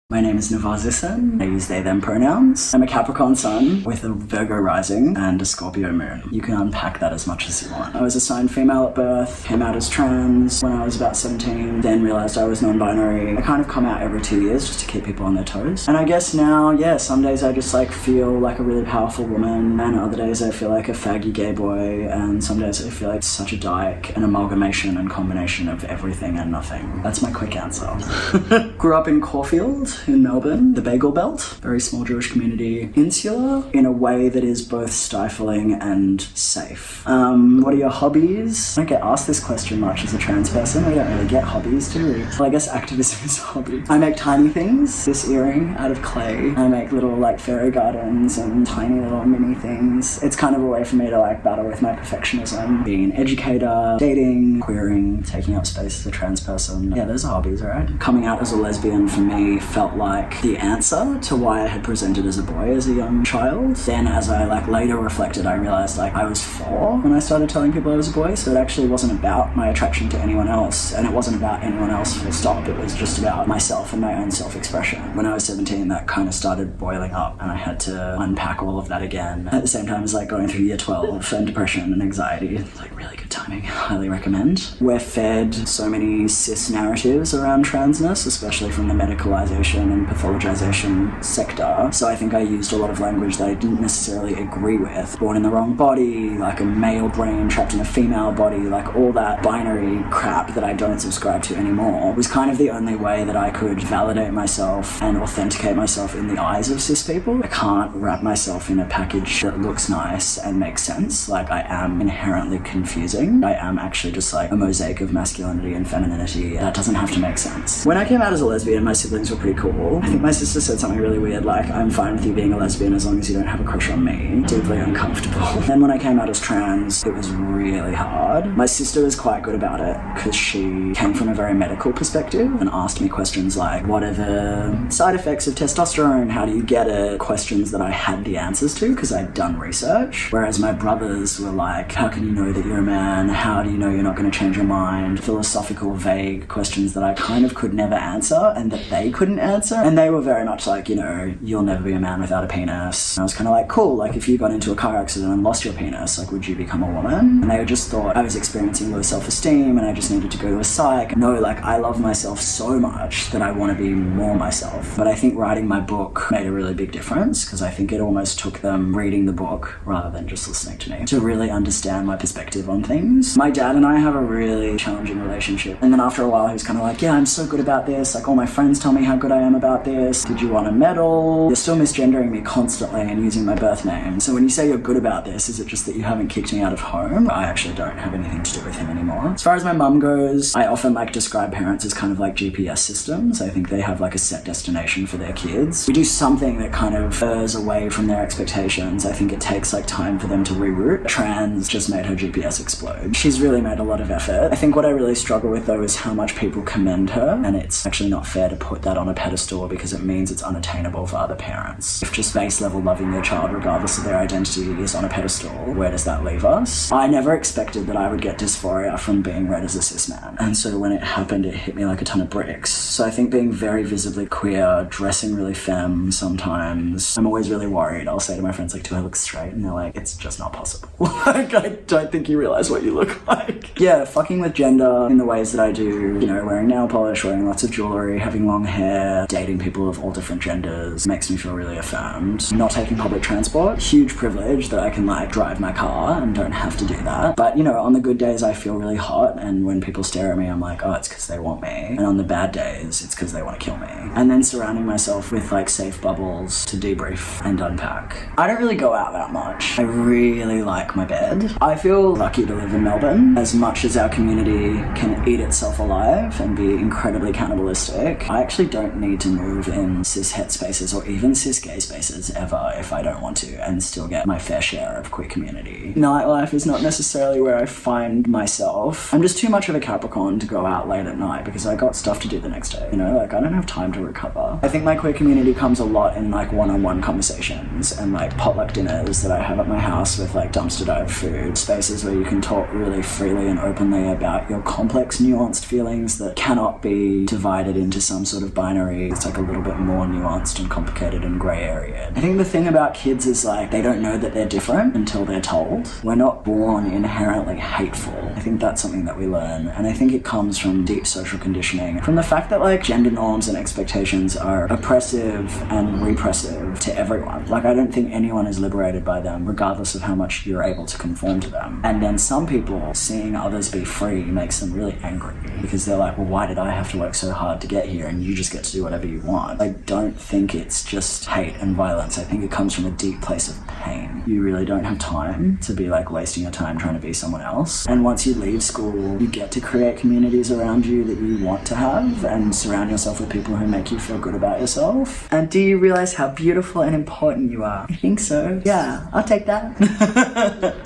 My name is nevo zisin. I use they them pronouns. I'm a Capricorn sun with a Virgo rising and a Scorpio moon. You can unpack that as much as you want. I was assigned female at birth, came out as trans when I was about 17, then realized I was non-binary. I kind of come out every 2 years just to keep people on their toes. And I guess now, yeah, some days I just feel like a really powerful woman, and other days I feel like a faggy gay boy, and some days I feel like such a dyke, an amalgamation and combination of everything and nothing. That's my quick answer. Grew up in Caulfield in Melbourne, the Bagel Belt, very small Jewish community, insular in a way that is both stifling and safe. What are your hobbies? I don't get asked this question much as a trans person. We don't really get hobbies, do we? Well, I guess activism is a hobby. I make tiny things. This earring out of clay. I make little fairy gardens and tiny little mini things. It's kind of a way for me to battle with my perfectionism, being an educator, dating, queering, taking up space as a trans person. Yeah, those are hobbies, right? Coming out as a lesbian for me felt like the answer to why I had presented as a boy as a young child. Then as I later reflected, I realized I was 4 when I started telling people I was a boy, so it actually wasn't about my attraction to anyone else, and it wasn't about anyone else full stop. It was just about myself and my own self-expression. When I was 17, that kind of started boiling up, and I had to unpack all of that again. At the same time as going through year 12 and depression and anxiety. Really good timing. Highly recommend. We're fed so many cis narratives around transness, especially from the medicalization and pathologization sector. So I think I used a lot of language that I didn't necessarily agree with. Born in the wrong body, a male brain trapped in a female body, all that binary crap that I don't subscribe to anymore was kind of the only way that I could validate myself and authenticate myself in the eyes of cis people. I can't wrap myself in a package that looks nice and makes sense. I am inherently confusing. I am actually just a mosaic of masculinity and femininity. That doesn't have to make sense. When I came out as a lesbian, my siblings were pretty cool. I think my sister said something really weird I'm fine with you being a lesbian as long as you don't have a crush on me. Deeply uncomfortable. Then when I came out as trans, it was really hard. My sister was quite good about it because she came from a very medical perspective and asked me questions what are the side effects of testosterone? How do you get it? Questions that I had the answers to because I'd done research. Whereas my brothers were how can you know that you're a man? How do you know you're not going to change your mind? Philosophical, vague questions that I kind of could never answer and that they couldn't answer. And they were very much you'll never be a man without a penis. And I was kind of cool, if you got into a car accident and lost your penis, would you become a woman? And they just thought I was experiencing low self-esteem and I just needed to go to a psych. No, I love myself so much that I want to be more myself. But I think writing my book made a really big difference because I think it almost took them reading the book rather than just listening to me to really understand my perspective on things. My dad and I have a really challenging relationship. And then after a while, he was kind of yeah, I'm so good about this. All my friends tell me how good I am about this. Did you want a medal? You're still misgendering me constantly and using my birth name. So when you say you're good about this, is it just that you haven't kicked me out of home? I actually don't have anything to do with him anymore. As far as my mum goes, I often describe parents as kind of GPS systems. I think they have a set destination for their kids. We do something that kind of errs away from their expectations. I think it takes time for them to reroute. Trans just made her GPS explode. She's really made a lot of effort. I think what I really struggle with though is how much people commend her, and it's actually not fair to put that on a pedestal because it means it's unattainable for other parents. If just base level loving your child regardless of their identity is on a pedestal, where does that leave us? I never expected that I would get dysphoria from being read as a cis man, and so when it happened it hit me like a ton of bricks. So I think being very visibly queer, dressing really femme sometimes, I'm always really worried. I'll say to my friends do I look straight? And they're it's just not possible. I don't think you realize what you look like. Yeah, fucking with gender in the ways that I do, wearing nail polish, wearing lots of jewelry, having long hair, dating people of all different genders makes me feel really affirmed. Not taking public transport, huge privilege that I can drive my car and don't have to do that. But on the good days I feel really hot, and when people stare at me I'm oh, it's because they want me. And on the bad days it's because they want to kill me. And then surrounding myself with safe bubbles to debrief and unpack. I don't really go out that much. I really like my bed. I feel lucky to live in Melbourne. As much as our community can eat itself alive and be incredibly cannibalistic, I actually don't need to move in cis het spaces or even cis gay spaces ever if I don't want to and still get my fair share of queer community. Nightlife is not necessarily where I find myself. I'm just too much of a Capricorn to go out late at night because I got stuff to do the next day. I don't have time to recover. I think my queer community comes a lot in one-on-one conversations and potluck dinners that I have at my house with dumpster dive food, spaces where you can talk talk really freely and openly about your complex, nuanced feelings that cannot be divided into some sort of binary. It's like a little bit more nuanced and complicated and grey area. I think the thing about kids is like they don't know that they're different until they're told. We're not born inherently hateful. I think that's something that we learn, and I think it comes from deep social conditioning, from the fact that like gender norms and expectations are oppressive and repressive to everyone. Like I don't think anyone is liberated by them regardless of how much you're able to conform to them. And then some people seeing others be free makes them really angry because they're like, well, why did I have to work so hard to get here and you just get to do whatever you want? I don't think it's just hate and violence. I think it comes from a deep place of pain. You really don't have time to be like wasting your time trying to be someone else. And once you leave school, you get to create communities around you that you want to have and surround yourself with people who make you feel good about yourself. And do you realize how beautiful and important you are? I think so. Yeah, I'll take that.